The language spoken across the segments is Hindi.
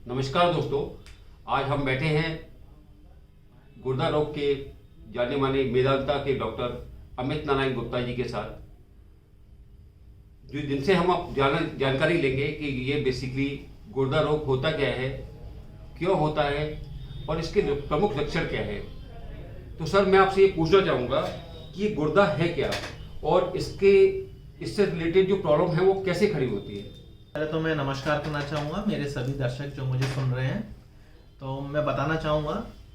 नमस्कार दोस्तों, आज हम बैठे हैं गुर्दा रोग के जाने माने मेदांता के डॉक्टर अमित नारायण गुप्ता जी के साथ, जिनसे हम अब जानकारी लेंगे कि ये बेसिकली गुर्दा रोग होता क्या है, क्यों होता है और इसके प्रमुख लक्षण क्या है। तो सर, मैं आपसे ये पूछना चाहूँगा कि ये गुर्दा है क्या और इससे रिलेटेड जो प्रॉब्लम है वो कैसे खड़ी होती है। पहले तो मैं नमस्कार करना चाहूँगा मेरे सभी दर्शक जो मुझे सुन रहे हैं। तो मैं बताना चाहूँगा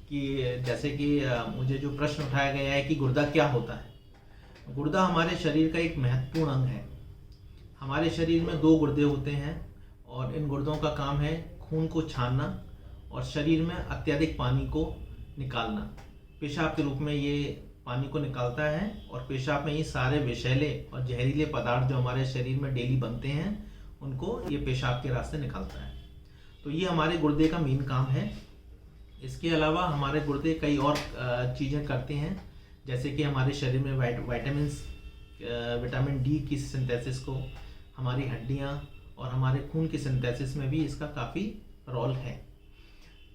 कि जैसे कि मुझे जो प्रश्न उठाया गया है कि गुर्दा क्या होता है। गुर्दा हमारे शरीर का एक महत्वपूर्ण अंग है। हमारे शरीर में 2 गुर्दे होते हैं और इन गुर्दों का काम है खून को छानना और शरीर में अत्यधिक पानी को निकालना। पेशाब के रूप में ये पानी को निकालता है और पेशाब में ये सारे विषैले और जहरीले पदार्थ जो हमारे शरीर में डेली बनते हैं उनको ये पेशाब के रास्ते निकालता है। तो ये हमारे गुर्दे का मेन काम है। इसके अलावा हमारे गुर्दे कई और चीज़ें करते हैं, जैसे कि हमारे शरीर में विटामिन डी की सिंथेसिस को, हमारी हड्डियाँ और हमारे खून की सिंथेसिस में भी इसका काफ़ी रोल है।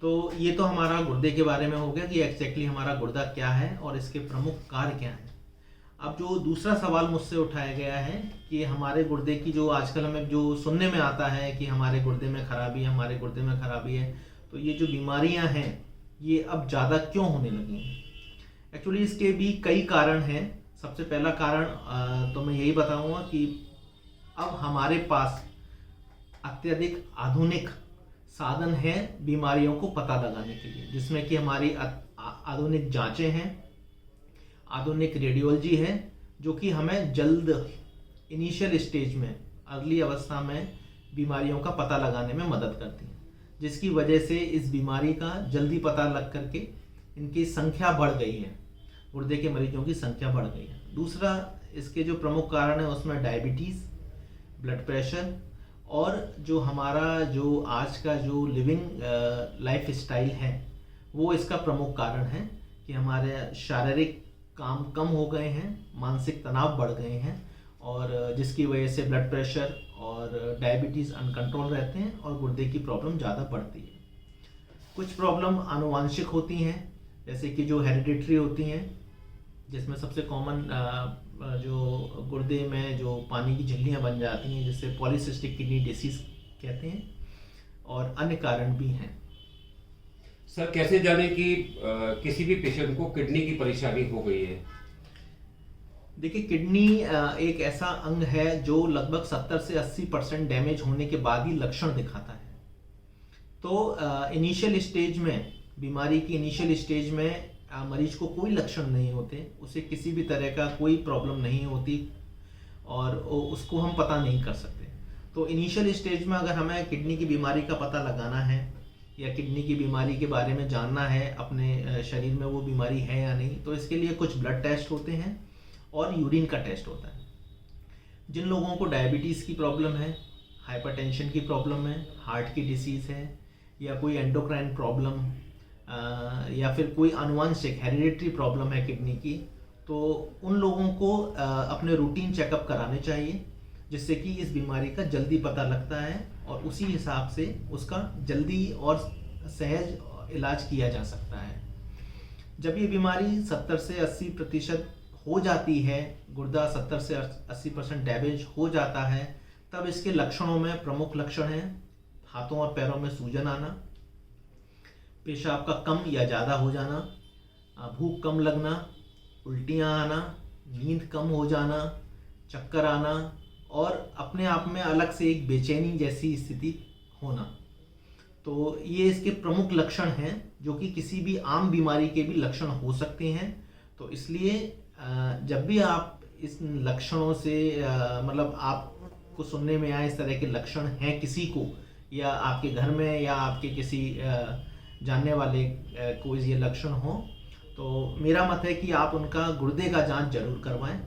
तो ये तो हमारा गुर्दे के बारे में हो गया कि एग्जैक्टली हमारा गुर्दा क्या है और इसके प्रमुख कार्य क्या हैं। अब जो दूसरा सवाल मुझसे उठाया गया है कि हमारे गुर्दे की जो आजकल हमें जो सुनने में आता है कि हमारे गुर्दे में खराबी है, हमारे गुर्दे में खराबी है, तो ये जो बीमारियां हैं ये अब ज़्यादा क्यों होने लगी हैं। एक्चुअली इसके भी कई कारण हैं। सबसे पहला कारण तो मैं यही बताऊंगा कि अब हमारे पास अत्यधिक आधुनिक साधन हैं बीमारियों को पता लगाने के लिए, जिसमें कि हमारी आधुनिक जांचें हैं, आधुनिक रेडियोलॉजी है, जो कि हमें जल्द इनिशियल स्टेज में, अर्ली अवस्था में बीमारियों का पता लगाने में मदद करती है, जिसकी वजह से इस बीमारी का जल्दी पता लग करके इनकी संख्या बढ़ गई है, गुर्दे के मरीजों की संख्या बढ़ गई है। दूसरा इसके जो प्रमुख कारण है उसमें डायबिटीज़, ब्लड प्रेशर और जो हमारा जो आज का जो लिविंग लाइफ स्टाइल है वो इसका प्रमुख कारण है कि हमारे शारीरिक काम कम हो गए हैं, मानसिक तनाव बढ़ गए हैं और जिसकी वजह से ब्लड प्रेशर और डायबिटीज़ अनकंट्रोल रहते हैं और गुर्दे की प्रॉब्लम ज़्यादा बढ़ती है। कुछ प्रॉब्लम आनुवांशिक होती हैं, जैसे कि जो हेरिडिटरी होती हैं, जिसमें सबसे कॉमन जो गुर्दे में जो पानी की झिल्लियाँ बन जाती हैं जिससे पॉलीसिस्टिक किडनी डिसीज़ कहते हैं, और अन्य कारण भी हैं। सर, कैसे जाने कि किसी भी पेशेंट को किडनी की परेशानी हो गई है। देखिए, किडनी एक ऐसा अंग है जो लगभग 70 से 80% डैमेज होने के बाद ही लक्षण दिखाता है। तो इनिशियल स्टेज में, बीमारी की इनिशियल स्टेज में मरीज को कोई लक्षण नहीं होते, उसे किसी भी तरह का कोई प्रॉब्लम नहीं होती और उसको हम पता नहीं कर सकते। तो इनिशियल स्टेज में अगर हमें किडनी की बीमारी का पता लगाना है या किडनी की बीमारी के बारे में जानना है, अपने शरीर में वो बीमारी है या नहीं, तो इसके लिए कुछ ब्लड टेस्ट होते हैं और यूरिन का टेस्ट होता है। जिन लोगों को डायबिटीज़ की प्रॉब्लम है, हाइपरटेंशन की प्रॉब्लम है, हार्ट की डिसीज़ है या कोई एंडोक्राइन प्रॉब्लम या फिर कोई आनुवांशिक हेरिडिटरी प्रॉब्लम है किडनी की, तो उन लोगों को अपने रूटीन चेकअप कराने चाहिए, जिससे कि इस बीमारी का जल्दी पता लगता है और उसी हिसाब से उसका जल्दी और सहज इलाज किया जा सकता है। जब ये बीमारी 70 से 80% हो जाती है, गुर्दा 70 से 80% डैमेज हो जाता है, तब इसके लक्षणों में प्रमुख लक्षण हैं हाथों और पैरों में सूजन आना, पेशाब का कम या ज़्यादा हो जाना, भूख कम लगना, उल्टियाँ आना, नींद कम हो जाना, चक्कर आना और अपने आप में अलग से एक बेचैनी जैसी स्थिति होना। तो ये इसके प्रमुख लक्षण हैं जो कि किसी भी आम बीमारी के भी लक्षण हो सकते हैं। तो इसलिए जब भी आप इस लक्षणों से मतलब आपको सुनने में आए इस तरह के लक्षण हैं किसी को, या आपके घर में या आपके किसी जानने वाले को ये लक्षण हो, तो मेरा मत है कि आप उनका गुर्दे का जांच जरूर करवाएं।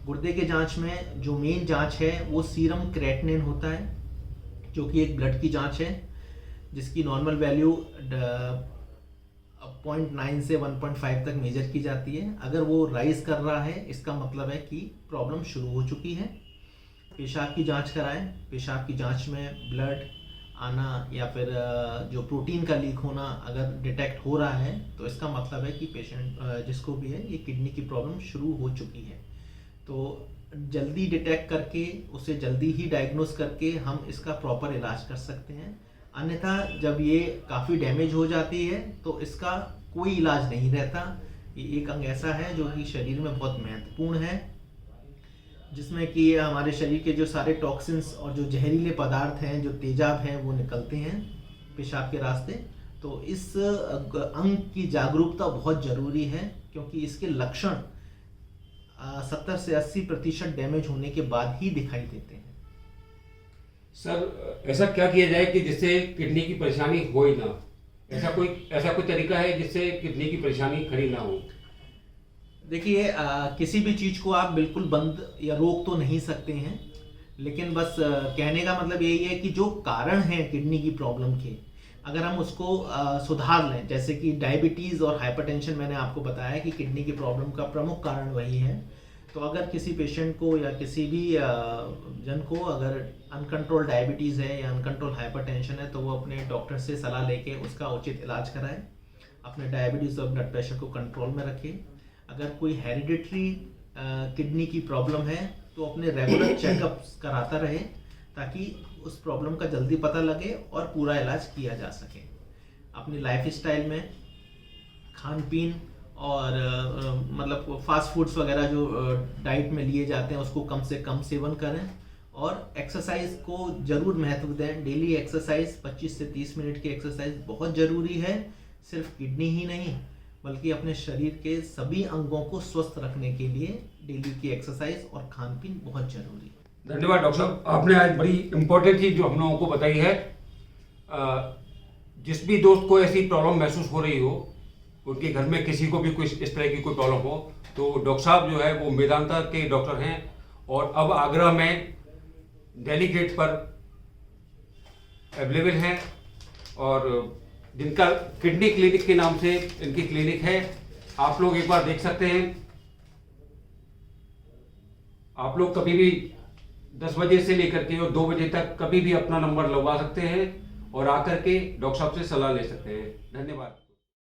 गुर्दे के जांच में जो मेन जांच है वो सीरम क्रेटिनिन होता है, जो कि एक ब्लड की जांच है जिसकी नॉर्मल वैल्यू 0.9 से 1.5 तक मेजर की जाती है। अगर वो राइज कर रहा है इसका मतलब है कि प्रॉब्लम शुरू हो चुकी है। पेशाब की जांच कराएं। पेशाब की जांच में ब्लड, आना या फिर जो प्रोटीन का लीक होना अगर डिटेक्ट हो रहा है तो इसका मतलब है कि पेशेंट जिसको भी है ये किडनी की प्रॉब्लम शुरू हो चुकी है। तो जल्दी डिटेक्ट करके उसे जल्दी ही डायग्नोस करके हम इसका प्रॉपर इलाज कर सकते हैं। अन्यथा जब ये काफ़ी डैमेज हो जाती है तो इसका कोई इलाज नहीं रहता। ये एक अंग ऐसा है जो कि शरीर में बहुत महत्वपूर्ण है, जिसमें कि हमारे शरीर के जो सारे टॉक्सिन्स और जो जहरीले पदार्थ हैं, जो तेजाब हैं, वो निकलते हैं पेशाब के रास्ते। तो इस अंग की जागरूकता बहुत ज़रूरी है, क्योंकि इसके लक्षण 70 से 80% डैमेज होने के बाद ही दिखाई देते हैं। सर ऐसा क्या किया जाए कि जिससे किडनी की परेशानी हो ही ना? ऐसा कोई तरीका है जिससे किडनी की परेशानी खड़ी ना हो? देखिए, किसी भी चीज़ को आप बिल्कुल बंद या रोक तो नहीं सकते हैं, लेकिन बस कहने का मतलब यही है कि जो कारण है किडनी की प्रॉब्लम के, अगर हम उसको सुधार लें, जैसे कि डायबिटीज़ और हाइपरटेंशन, मैंने आपको बताया कि किडनी की प्रॉब्लम का प्रमुख कारण वही है। तो अगर किसी पेशेंट को या किसी भी जन को अगर अनकंट्रोल डायबिटीज़ है या अनकंट्रोल हाइपरटेंशन है, तो वो अपने डॉक्टर से सलाह लेके उसका उचित इलाज कराए, अपने डायबिटीज़ और ब्लड प्रेशर को कंट्रोल में रखें। अगर कोई हेरिडिटरी किडनी की प्रॉब्लम है तो अपने रेगुलर चेकअप्स कराता रहे, ताकि उस प्रॉब्लम का जल्दी पता लगे और पूरा इलाज किया जा सके। अपनी लाइफ स्टाइल में खान पीन और मतलब फास्ट फूड्स वगैरह जो डाइट में लिए जाते हैं उसको कम से कम सेवन करें, और एक्सरसाइज को ज़रूर महत्व दें। डेली एक्सरसाइज 25 से 30 मिनट की एक्सरसाइज बहुत ज़रूरी है, सिर्फ किडनी ही नहीं बल्कि अपने शरीर के सभी अंगों को स्वस्थ रखने के लिए डेली की एक्सरसाइज और खान पीन बहुत जरूरी है। धन्यवाद डॉक्टर साहब, आपने आज बड़ी इंपॉर्टेंट चीज जो हम लोगों को बताई है। जिस भी दोस्त को ऐसी प्रॉब्लम महसूस हो रही हो, उनके घर में किसी को भी कोई इस तरह की कोई प्रॉब्लम हो, तो डॉक्टर साहब जो है वो मेदांता के डॉक्टर हैं, और अब आगरा में दिल्ली गेट पर अवेलेबल हैं, और जिनका किडनी क्लिनिक के नाम से इनकी क्लिनिक है। आप लोग एक बार देख सकते हैं। आप लोग कभी भी 10 बजे से लेकर के और 2 बजे तक कभी भी अपना नंबर लगवा सकते हैं और आकर के डॉक्टर साहब से सलाह ले सकते हैं। धन्यवाद।